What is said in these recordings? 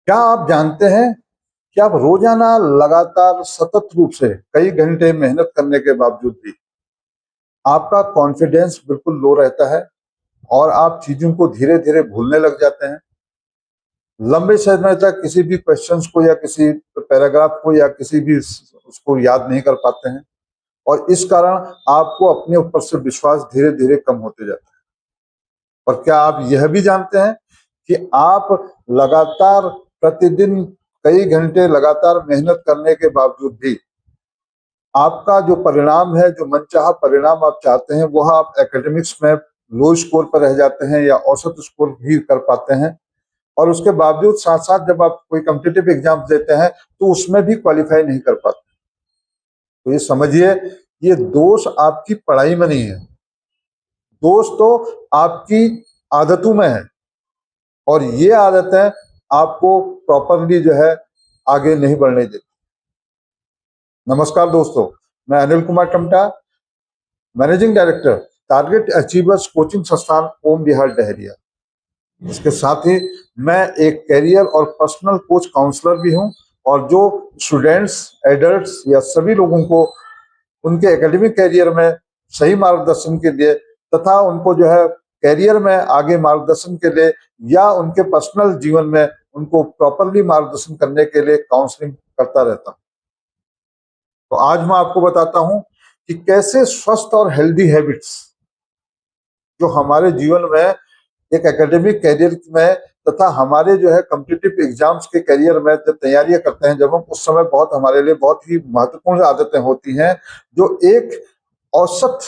क्या आप जानते हैं कि आप रोजाना लगातार सतत रूप से कई घंटे मेहनत करने के बावजूद भी आपका कॉन्फिडेंस बिल्कुल लो रहता है और आप चीजों को धीरे धीरे भूलने लग जाते हैं। लंबे समय तक किसी भी क्वेश्चंस को या किसी पैराग्राफ को या किसी भी उसको याद नहीं कर पाते हैं और इस कारण आपको अपने ऊपर से विश्वास धीरे धीरे कम होते जाता है। और क्या आप यह भी जानते हैं कि आप लगातार प्रतिदिन कई घंटे लगातार मेहनत करने के बावजूद भी आपका जो परिणाम है, जो मनचाहा परिणाम आप चाहते हैं, वह आप एकेडमिक्स में लो स्कोर पर रह जाते हैं या औसत स्कोर भी कर पाते हैं। और उसके बावजूद साथ साथ जब आप कोई कॉम्पिटिटिव एग्जाम देते हैं तो उसमें भी क्वालिफाई नहीं कर पाते। तो ये समझिए, ये दोष आपकी पढ़ाई में नहीं है, दोष तो आपकी आदतों में है और ये आदतें आपको प्रॉपरली जो है आगे नहीं बढ़ने देती। नमस्कार दोस्तों, मैं Anil Kumar Tamta, managing director target achievers coaching संस्थान ओम बिहार डहरिया। इसके साथ ही मैं एक कैरियर और पर्सनल कोच काउंसलर भी हूं और जो स्टूडेंट्स, एडल्ट्स या सभी लोगों को उनके एकेडमिक कैरियर में सही मार्गदर्शन के लिए तथा उनको जो है कैरियर में आगे मार्गदर्शन के लिए या उनके पर्सनल जीवन में उनको प्रॉपरली मार्गदर्शन करने के लिए काउंसलिंग करता रहता हूं। तो आज मैं आपको बताता हूं कि कैसे स्वस्थ और हेल्दी हैबिट्स जो हमारे जीवन में एक एकेडमिक कैरियर में तथा हमारे जो है कॉम्पिटिटिव एग्जाम्स के कैरियर में जब तैयारियां करते हैं, जब हम उस समय बहुत हमारे लिए बहुत ही महत्वपूर्ण आदतें होती हैं जो एक औसत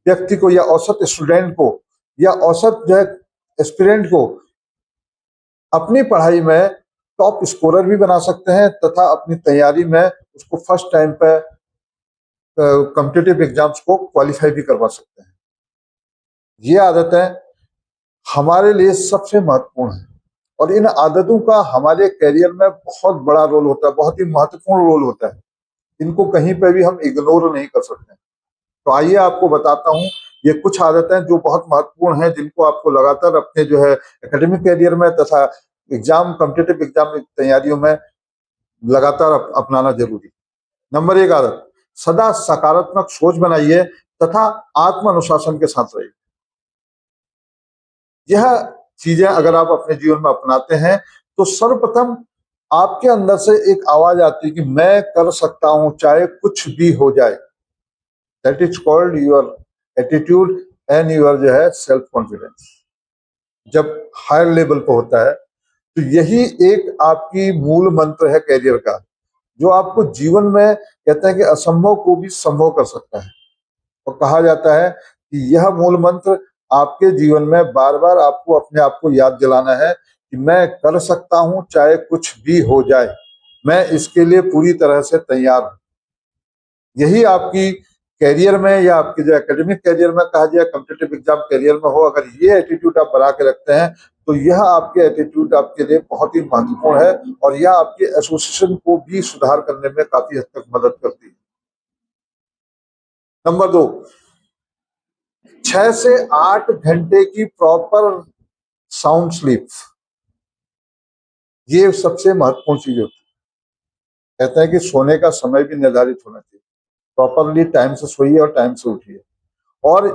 व्यक्ति को या औसत स्टूडेंट को या औसत जो है एस्पिरेंट को अपनी पढ़ाई में टॉप स्कोरर भी बना सकते हैं तथा अपनी तैयारी में उसको फर्स्ट टाइम पे कॉम्पिटिटिव एग्जाम्स को क्वालिफाई भी करवा सकते हैं। ये आदतें हमारे लिए सबसे महत्वपूर्ण है और इन आदतों का हमारे करियर में बहुत बड़ा रोल होता है, बहुत ही महत्वपूर्ण रोल होता है। इनको कहीं पे भी हम इग्नोर नहीं कर सकते। तो आइए आपको बताता हूं ये कुछ आदतें जो बहुत महत्वपूर्ण हैं, जिनको आपको लगातार अपने जो है एकेडमिक करियर में तथा एग्जाम कॉम्पिटिटिव एग्जाम की तैयारियों में लगातार अपनाना जरूरी। नंबर 1 आदत, सदा सकारात्मक सोच बनाइए तथा आत्म अनुशासन के साथ रहिए। यह चीजें अगर आप अपने जीवन में अपनाते हैं तो सर्वप्रथम आपके अंदर से एक आवाज आती है कि मैं कर सकता हूं चाहे कुछ भी हो जाए। That is called your attitude and your जो है सेल्फ कॉन्फिडेंस। जब हायर लेवल पर होता है तो यही एक आपकी मूल मंत्र है कैरियर का, जो आपको जीवन में कहते हैं कि असंभव को भी संभव कर सकता है। और कहा जाता है कि यह मूल मंत्र आपके जीवन में बार बार आपको अपने आप को याद दिलाना है कि मैं कर सकता हूं चाहे कुछ भी हो जाए, मैं इसके लिए पूरी तरह से तैयार हूं। यही आपकी कैरियर में या आपके जो एकेडमिक कैरियर में कहा जाए, कॉम्पिटिटिव एग्जाम कैरियर में हो, अगर ये एटीट्यूड आप बना के रखते हैं तो यह आपके एटीट्यूड आपके लिए बहुत ही महत्वपूर्ण है और यह आपके एसोसिएशन को भी सुधार करने में काफी हद तक मदद करती है। नंबर 2, 6 से 8 घंटे की प्रॉपर साउंड स्लीप। ये सबसे महत्वपूर्ण चीज होती है। कहते हैं कि सोने का समय भी निर्धारित होना चाहिए, प्रॉपरली टाइम से सोइए और टाइम से उठिए। और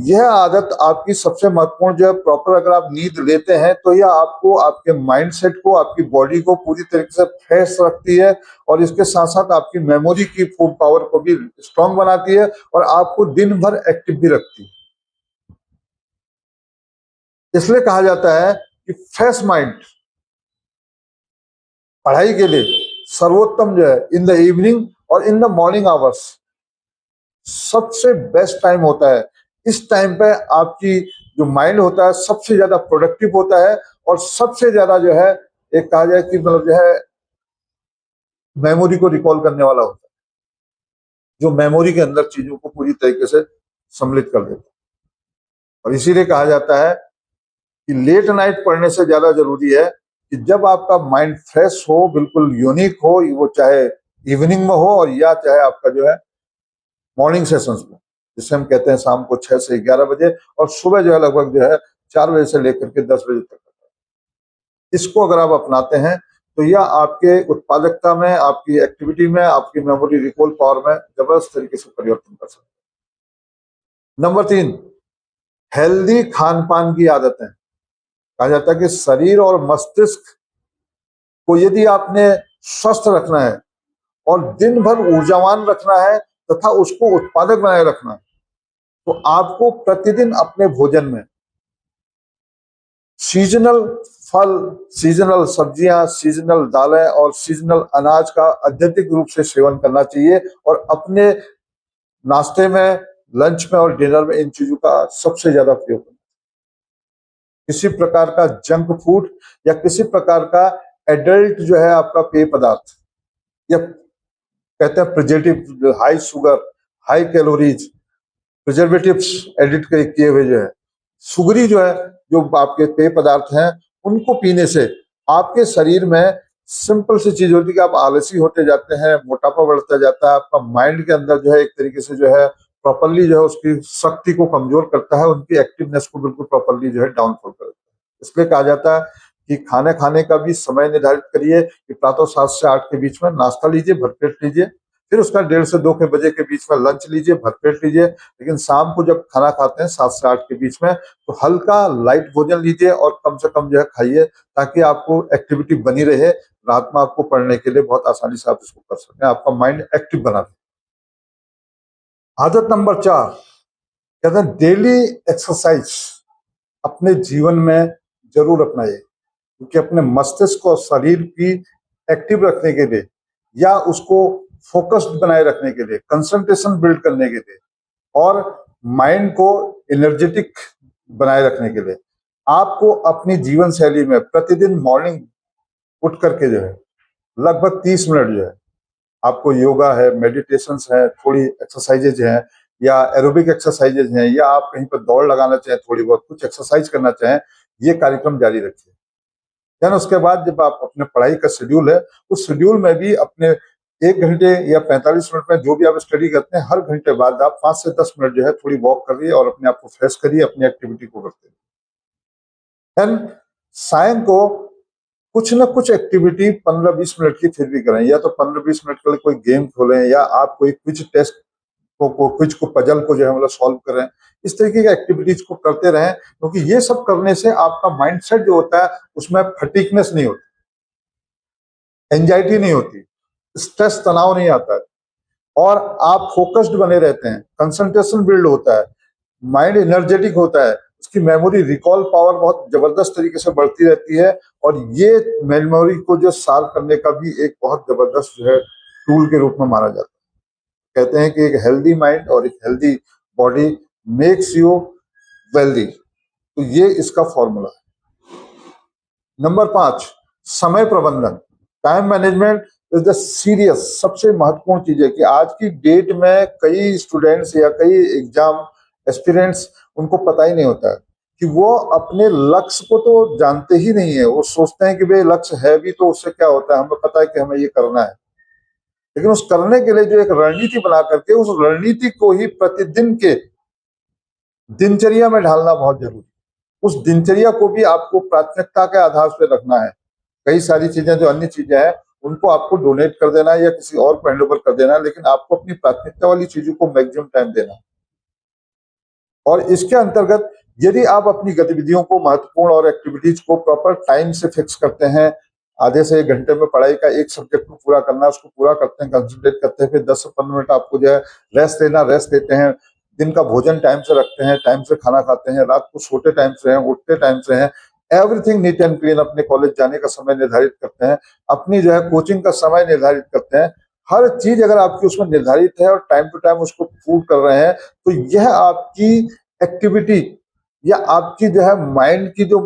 यह आदत आपकी सबसे महत्वपूर्ण जो है, प्रॉपर अगर आप नींद लेते हैं तो यह आपको, आपके माइंडसेट को, आपकी बॉडी को पूरी तरीके से फ्रेश रखती है और इसके साथ साथ आपकी मेमोरी की पावर को भी स्ट्रांग बनाती है और आपको दिन भर एक्टिव भी रखती है। इसलिए कहा जाता है कि फ्रेश माइंड पढ़ाई के लिए सर्वोत्तम जो है इन द इवनिंग और इन द मॉर्निंग आवर्स सबसे बेस्ट टाइम होता है। इस टाइम पे आपकी जो माइंड होता है सबसे ज्यादा प्रोडक्टिव होता है और सबसे ज्यादा जो है एक कहा जाए कि मतलब जो है मेमोरी को रिकॉल करने वाला होता है, जो मेमोरी के अंदर चीजों को पूरी तरीके से सम्मिलित कर देता है। और इसीलिए कहा जाता है कि लेट नाइट पढ़ने से ज्यादा जरूरी है कि जब आपका माइंड फ्रेश हो, बिल्कुल यूनिक हो, वो चाहे इवनिंग में हो और या चाहे आपका जो है मॉर्निंग सेशंस में, जिसे हम कहते हैं शाम को 6 से 11 बजे और सुबह जो है लगभग जो है 4 बजे से लेकर के 10 बजे तक। इसको अगर आप अपनाते हैं तो यह आपके उत्पादकता में, आपकी एक्टिविटी में, आपकी मेमोरी रिकॉल पावर में जबरदस्त तरीके से परिवर्तन कर सकते हैं। नंबर 3, हेल्दी खान पान की आदतें। कहा जाता है कि शरीर और मस्तिष्क को यदि आपने स्वस्थ रखना है और दिन भर ऊर्जावान रखना है तथा उसको उत्पादक बनाए रखना है, तो आपको प्रतिदिन अपने भोजन में सीजनल फल, सीजनल सब्जियां, सीजनल दालें और सीजनल अनाज का अत्यधिक रूप से सेवन करना चाहिए और अपने नाश्ते में, लंच में और डिनर में इन चीजों का सबसे ज्यादा प्रयोग करना। किसी प्रकार का जंक फूड या किसी प्रकार का एडल्ट जो है आपका पेय पदार्थ, या कहते हैं preservative, high sugar, high calories, preservatives edit किए हुए जो है, सुगरी जो है, जो आपके पेय पदार्थ हैं, उनको पीने से आपके शरीर में सिंपल सी चीज होती है कि आप आलसी होते जाते हैं, मोटापा बढ़ता जाता है, आपका माइंड के अंदर जो है एक तरीके से जो है प्रॉपरली जो है उसकी शक्ति को कमजोर करता है, उनकी एक्टिवनेस को बिल्कुल प्रॉपरली जो है डाउनफॉल करता है। इसलिए कहा जाता है कि खाने खाने का भी समय निर्धारित करिए कि प्रातः 7 से 8 के बीच में नाश्ता लीजिए, भरपेट लीजिए, फिर उसका 1:30 से 2 के बजे के बीच में लंच लीजिए, भरपेट लीजिए, लेकिन शाम को जब खाना खाते हैं 7 से 8 के बीच में, तो हल्का लाइट भोजन लीजिए और कम से कम जो है खाइए, ताकि आपको एक्टिविटी बनी रहे, रात में आपको पढ़ने के लिए बहुत आसानी से आप इसको कर सकें, आपका माइंड एक्टिव बना रहे। आदत नंबर 4, कहते हैं डेली एक्सरसाइज अपने जीवन में जरूर अपनाइए, क्योंकि अपने मस्तिष्क और शरीर की एक्टिव रखने के लिए या उसको फोकस्ड बनाए रखने के लिए, कंसंट्रेशन बिल्ड करने के लिए और माइंड को एनर्जेटिक बनाए रखने के लिए आपको अपनी जीवन शैली में प्रतिदिन मॉर्निंग उठ करके जो है लगभग 30 मिनट जो है आपको योगा है, मेडिटेशंस है, थोड़ी एक्सरसाइजेज हैं या एरोबिक एक्सरसाइजेज हैं, या आप कहीं पर दौड़ लगाना चाहें, थोड़ी बहुत कुछ एक्सरसाइज करना चाहें, ये कार्यक्रम जारी रखिए। देन उसके बाद जब आप अपने पढ़ाई का शेड्यूल है, उस शेड्यूल में भी अपने 1 घंटे या 45 मिनट में जो भी आप स्टडी करते हैं, हर घंटे बाद आप 5 से 10 मिनट जो है थोड़ी वॉक करिए और अपने आप को फ्रेश करिए, अपनी एक्टिविटी को करते रहिए। देन शाम को कुछ ना कुछ एक्टिविटी 15-20 मिनट की फिर भी करें, या तो 15-20 मिनट के लिए कोई गेम खोलें, या आप कोई क्विज टेस्ट क्विज को, पजल को जो है मतलब सॉल्व करें। इस तरीके की एक्टिविटीज को करते रहें, क्योंकि ये सब करने से आपका माइंडसेट जो होता है उसमें फटीकनेस नहीं होती, एंजाइटी नहीं होती, स्ट्रेस, तनाव नहीं आता है और आप फोकस्ड बने रहते हैं, कंसंट्रेशन बिल्ड होता है, माइंड एनर्जेटिक होता है, उसकी मेमोरी रिकॉल पावर बहुत जबरदस्त तरीके से बढ़ती रहती है और ये मेमोरी को जो शार्प करने का भी एक बहुत जबरदस्त जो है टूल के रूप में माना जाता है। कहते हैं कि एक हेल्दी माइंड और एक healthy body makes you wealthy, तो ये इसका फॉर्मूला है। नंबर 5, समय प्रबंधन, time management is the serious, सबसे महत्वपूर्ण चीज है कि आज की डेट में कई स्टूडेंट्स या कई एग्जाम एस्पिरेंट्स, उनको पता ही नहीं होता है कि वो अपने लक्ष्य को तो जानते ही नहीं है। वो सोचते हैं कि भाई लक्ष्य है भी तो उससे क्या होता है, हमें पता है कि हमें ये करना है, लेकिन उस करने के लिए जो एक रणनीति बना करके उस रणनीति को ही प्रतिदिन के दिनचर्या में ढालना बहुत जरूरी है। उस दिनचर्या को भी आपको प्राथमिकता के आधार पर रखना है। कई सारी चीजें जो अन्य चीजें हैं उनको आपको डोनेट कर देना है या किसी और को हैंड ओवर कर देना है, लेकिन आपको अपनी प्राथमिकता वाली चीजों को मैक्सिमम टाइम देना है। और इसके अंतर्गत यदि आप अपनी गतिविधियों को, महत्वपूर्ण और एक्टिविटीज को प्रॉपर टाइम से फिक्स करते हैं, आधे से 1 घंटे में पढ़ाई का एक सब्जेक्ट को पूरा करना, उसको पूरा करते हैं, कंसंट्रेट करते हैं, फिर 10 से 15 मिनट आपको जो है रेस्ट लेना, रेस्ट लेते हैं, दिन का भोजन टाइम से रखते हैं, टाइम से खाना खाते हैं, रात को सोते टाइम से हैं, उठते टाइम से हैं, एवरीथिंग नीट एंड क्लीन, अपने कॉलेज जाने का समय निर्धारित करते हैं, अपनी जो है कोचिंग का समय निर्धारित करते हैं, हर चीज अगर आपकी उसमें निर्धारित है और टाइम टू टाइम उसको पूर्ण कर रहे हैं, तो यह आपकी एक्टिविटी या आपकी जो है माइंड की जो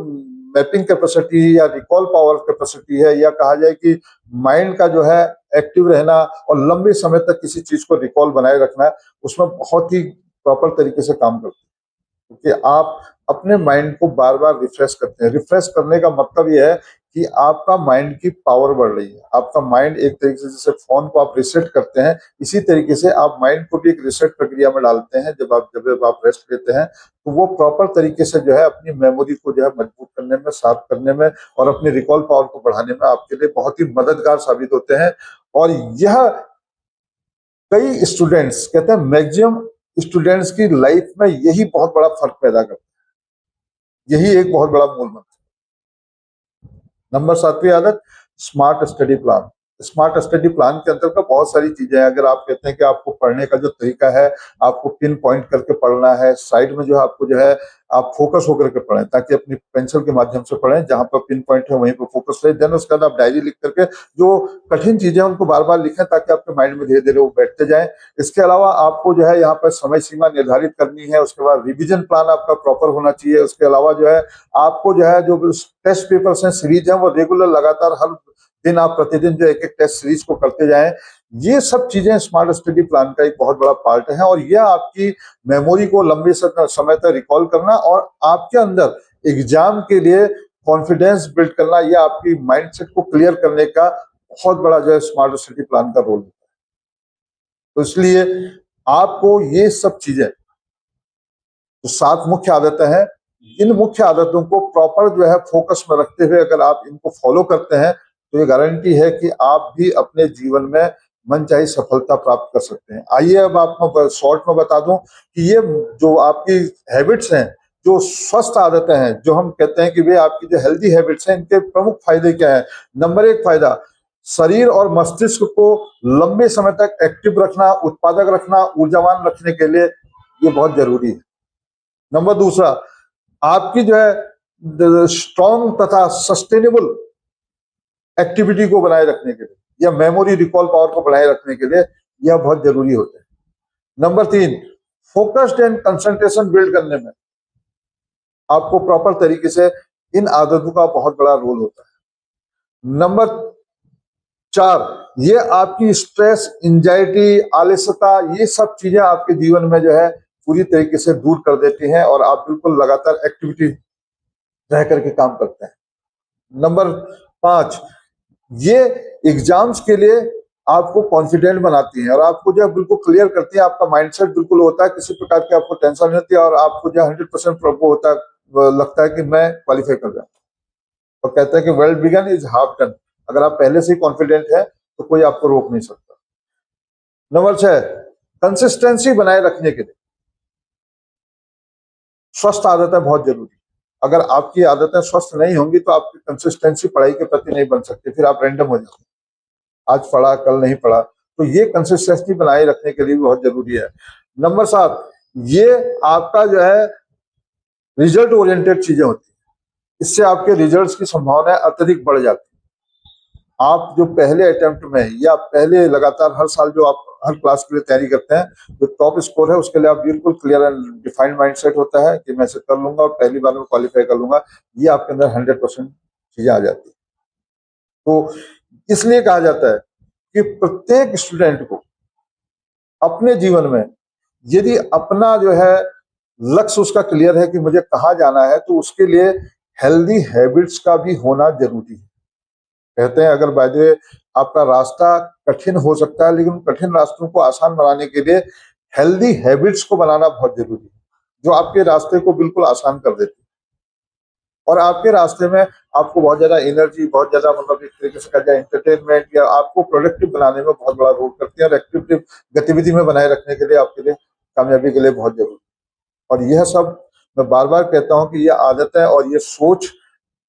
मैपिंग कैपेसिटी या रिकॉल पावर कैपेसिटी है, या कहा जाए कि माइंड का जो है एक्टिव रहना और लंबे समय तक किसी चीज को रिकॉल बनाए रखना, उसमें बहुत ही प्रॉपर तरीके से काम करते हैं, क्योंकि आप अपने माइंड को बार बार रिफ्रेश करते हैं। रिफ्रेश करने का मतलब यह है कि आपका माइंड की पावर बढ़ रही है। आपका माइंड एक तरीके से जैसे फोन को आप रिसेट करते हैं, इसी तरीके से आप माइंड को भी एक रिसेट प्रक्रिया में डालते हैं। जब आप रेस्ट लेते हैं तो वो प्रॉपर तरीके से जो है अपनी मेमोरी को जो है मजबूत करने में, शार्प करने में और अपनी रिकॉल पावर को बढ़ाने में आपके लिए बहुत ही मददगार साबित होते हैं। और यह कई स्टूडेंट्स कहते हैं, मैक्सिमम स्टूडेंट्स की लाइफ में यही बहुत बड़ा फर्क पैदा करता है। यही एक बहुत बड़ा मूल मंत्र। नंबर 7वीं आदत, smart study plan. Smart study plan के अंतर्गत बहुत सारी चीजें हैं। अगर आप कहते हैं कि आपको पढ़ने का जो तरीका है, आपको पिन पॉइंट करके पढ़ना है, साइड में जो है आपको जो है आप फोकस होकर के पढ़ें, ताकि अपनी पेंसिल के माध्यम से पढ़ें, जहां पर पिन पॉइंट है वहीं पर फोकस रहे। देन उसके बाद आप डायरी लिख करके जो कठिन चीजें हैं उनको बार बार लिखें, ताकि आपके माइंड में धीरे धीरे वो बैठते जाएं। इसके अलावा आपको जो है यहाँ पर समय सीमा निर्धारित करनी है। उसके बाद रिविजन प्लान आपका प्रॉपर होना चाहिए। उसके अलावा जो है आपको जो है जो टेस्ट पेपर्स हैं, सीरीज हैं, वो रेगुलर लगातार हर दिन आप प्रतिदिन जो एक एक टेस्ट सीरीज को करते जाएं। ये सब चीजें स्मार्ट स्टडी प्लान का एक बहुत बड़ा पार्ट है। और यह आपकी मेमोरी को लंबे समय तक रिकॉल करना और आपके अंदर एग्जाम के लिए कॉन्फिडेंस बिल्ड करना, यह आपकी माइंडसेट को क्लियर करने का बहुत बड़ा जो है स्मार्ट स्टडी प्लान का रोल होता है। तो इसलिए आपको ये सब चीजें, तो 7 मुख्य आदतें हैं, इन मुख्य आदतों को प्रॉपर जो है फोकस में रखते हुए अगर आप इनको फॉलो करते हैं तो ये गारंटी है कि आप भी अपने जीवन में मनचाही सफलता प्राप्त कर सकते हैं। आइए अब आपको शॉर्ट में बता दूं कि ये जो आपकी हैबिट्स हैं, जो स्वस्थ आदतें हैं, जो हम कहते हैं कि वे आपकी जो हेल्दी हैबिट्स हैं, इनके प्रमुख फायदे क्या है। नंबर 1 फायदा, शरीर और मस्तिष्क को लंबे समय तक एक्टिव रखना, उत्पादक रखना, ऊर्जावान रखने के लिए ये बहुत जरूरी है। नंबर 2, आपकी जो है स्ट्रॉन्ग तथा सस्टेनेबल एक्टिविटी को बनाए रखने के लिए या मेमोरी रिकॉल पावर को बनाए रखने के लिए यह बहुत जरूरी होता है। Number 3, focused and concentration build करने में आपको प्रॉपर तरीके से इन आदतों का बहुत बड़ा रोल होता है। नंबर 4, ये आपकी स्ट्रेस, एंजाइटी, आलस्यता, ये सब चीजें आपके जीवन में जो है पूरी तरीके से दूर कर देती हैं और आप बिल्कुल लगातार एक्टिविटी रह करके काम करते हैं। नंबर 5, ये एग्जाम्स के लिए आपको कॉन्फिडेंट बनाती है और आपको जो बिल्कुल क्लियर करती है। आपका माइंडसेट बिल्कुल होता है, किसी प्रकार की आपको टेंशन नहीं होती है और आपको जो 100% प्रॉपर होता है, लगता है कि मैं क्वालिफाई कर जाऊँ। और कहते हैं कि well begun is half done. अगर आप पहले से ही कॉन्फिडेंट है तो कोई आपको रोक नहीं सकता। नंबर 6, कंसिस्टेंसी बनाए रखने के लिए स्वस्थ आदतें बहुत जरूरी। अगर आपकी आदतें स्वस्थ नहीं होंगी तो आपकी कंसिस्टेंसी पढ़ाई के प्रति नहीं बन सकती, फिर आप रैंडम हो जाते हैं, आज पढ़ा कल नहीं पढ़ा। तो ये कंसिस्टेंसी बनाए रखने के लिए बहुत जरूरी है। नंबर 7, ये आपका जो है रिजल्ट ओरिएंटेड चीजें होती है, इससे आपके रिजल्ट्स की संभावना अत्यधिक बढ़ जाती है। आप जो पहले अटेम्प्ट में या पहले लगातार हर साल जो आप हर क्लास के लिए तैयारी करते हैं, जो टॉप स्कोर है उसके लिए आप बिल्कुल क्लियर एंड डिफाइंड माइंडसेट होता है कि मैं इसे कर लूंगा और पहली बार में क्वालिफाई कर लूंगा। ये आपके अंदर 100% चीजें आ जाती है। तो इसलिए कहा जाता है कि प्रत्येक स्टूडेंट को अपने जीवन में यदि अपना जो है लक्ष्य उसका क्लियर है कि मुझे कहाँ जाना है, तो उसके लिए हेल्दी हैबिट्स का भी होना जरूरी है। कहते हैं अगर बाय द वे आपका रास्ता कठिन हो सकता है, लेकिन कठिन रास्तों को आसान बनाने के लिए हेल्दी हैबिट्स को बनाना बहुत जरूरी है, जो आपके रास्ते को बिल्कुल आसान कर देती है और आपके रास्ते में आपको बहुत ज्यादा एनर्जी, बहुत ज्यादा मतलब एक तरीके से कहा जाए एंटरटेनमेंट या आपको प्रोडक्टिव बनाने में बहुत बड़ा रोल करती है और एक्टिविटी गतिविधि में बनाए रखने के लिए आपके लिए कामयाबी के लिए बहुत जरूरी है। और यह सब मैं बार बार कहता हूँ कि यह आदतें और ये सोच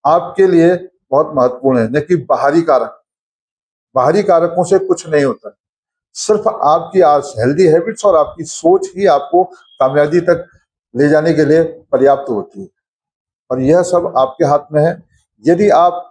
आपके लिए बहुत महत्वपूर्ण है, न कि बाहरी कारक। बाहरी कारकों से कुछ नहीं होता, सिर्फ आपकी हेल्दी हैबिट्स और आपकी सोच ही आपको कामयाबी तक ले जाने के लिए पर्याप्त होती है और यह सब आपके हाथ में है। यदि आप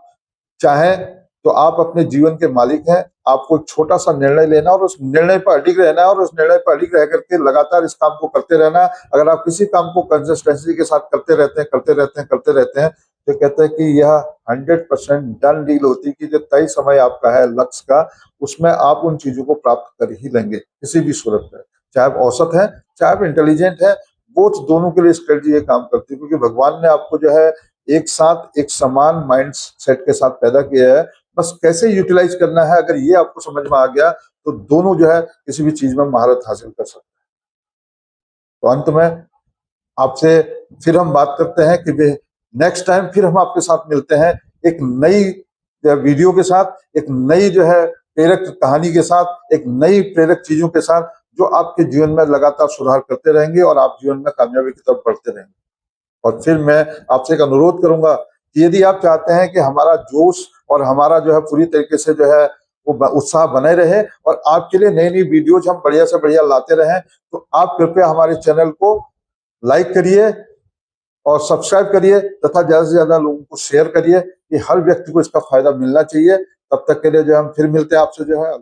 चाहें तो आप अपने जीवन के मालिक हैं। आपको एक छोटा सा निर्णय लेना और उस निर्णय पर अडिग रहना है और उस निर्णय पर अडिग रह करके लगातार इस काम को करते रहना है। अगर आप किसी काम को कंसिस्टेंसी के साथ करते रहते हैं तो कहते हैं कि यह 100% डन डील होती है कि जो तय समय आपका है लक्ष्य का, उसमें आप उन चीजों को प्राप्त कर ही लेंगे किसी भी सूरत में। चाहे आप औसत है, चाहे आप इंटेलिजेंट है, बोथ दोनों के लिए स्ट्रेटजी ये काम करती है, क्योंकि भगवान ने आपको जो है एक साथ एक समान माइंड सेट के साथ पैदा किया है। बस कैसे यूटिलाइज करना है, अगर ये आपको समझ में आ गया तो दोनों जो है किसी भी चीज में महारत हासिल कर सकते हैं। तो अंत में आपसे फिर हम बात करते हैं कि नेक्स्ट टाइम फिर हम आपके साथ मिलते हैं एक नई वीडियो के साथ, एक नई जो है प्रेरक कहानी के साथ, एक नई प्रेरक चीजों के साथ, जो आपके जीवन में लगातार सुधार करते रहेंगे और आप जीवन में कामयाबी की तरफ बढ़ते रहेंगे। और फिर मैं आपसे एक अनुरोध करूंगा कि यदि आप चाहते हैं कि हमारा जोश और हमारा जो है पूरी तरीके से जो है वो उत्साह बने रहे और आपके लिए नई नई वीडियोज हम बढ़िया से बढ़िया लाते रहें, तो आप कृपया हमारे चैनल को लाइक करिए और सब्सक्राइब करिए तथा ज्यादा से ज्यादा लोगों को शेयर करिए कि हर व्यक्ति को इसका फायदा मिलना चाहिए। तब तक के लिए जो हम फिर मिलते हैं आपसे जो है।